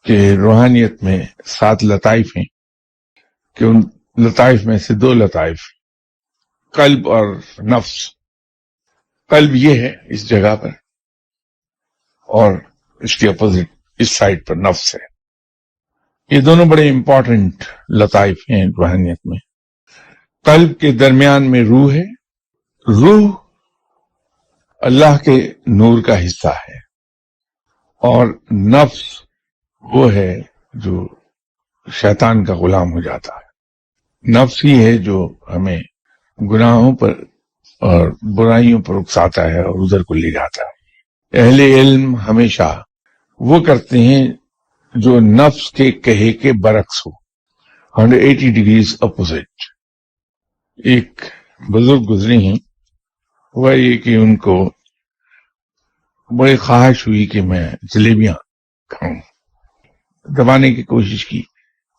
کہ روحانیت میں 7 لطائف ہیں کہ ان لطائف میں سے 2 لطائف قلب اور نفس. قلب یہ ہے اس جگہ پر اور اس کے اپوزٹ اس سائڈ پر نفس ہے. یہ دونوں بڑے امپورٹنٹ لطائف ہیں روحانیت میں. قلب کے درمیان میں روح ہے. روح اللہ کے نور کا حصہ ہے اور نفس وہ ہے جو شیطان کا غلام ہو جاتا ہے. نفس ہی ہے جو ہمیں گناہوں پر اور برائیوں پر اکساتا ہے اور ادھر کو لے جاتا ہے. اہل علم ہمیشہ وہ کرتے ہیں جو نفس کے کہے کے برعکس ہو, 180 ڈگریز اپوزٹ. ایک بزرگ گزری ہیں, ہوا یہ کہ ان کو بڑی خواہش ہوئی کہ میں جلیبیاں کھاؤں. دبانے کی کوشش کی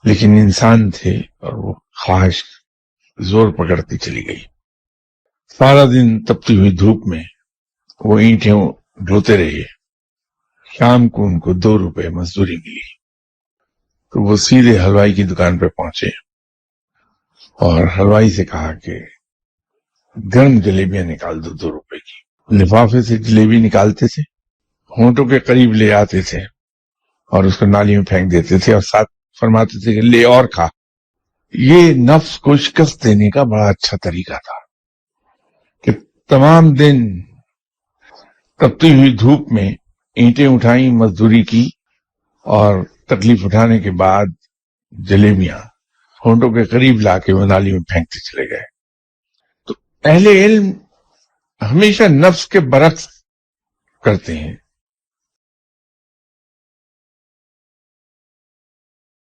لیکن انسان تھے اور وہ خواہش زور پکڑتی چلی گئی. سارا دن تپتی ہوئی دھوپ میں وہ اینٹیں ڈھوتے رہے. شام کو ان کو 2 روپے مزدوری ملی تو وہ سیدھے حلوائی کی دکان پہ پہنچے اور حلوائی سے کہا کہ گرم جلیبیاں نکال دو 2 روپے کی. لفافے سے جلیبی نکالتے تھے, ہونٹوں کے قریب لے آتے تھے اور اس کو نالی میں پھینک دیتے تھے اور ساتھ فرماتے تھے کہ لے اور کھا. یہ نفس کو شکست دینے کا بڑا اچھا طریقہ تھا کہ تمام دن تپتی ہوئی دھوپ میں اینٹیں اٹھائیں, مزدوری کی اور تکلیف اٹھانے کے بعد جلیبیاں ہونٹوں کے قریب لا کے وہ نالی میں پھینکتے چلے گئے. تو اہل علم ہمیشہ نفس کے برعکس کرتے ہیں.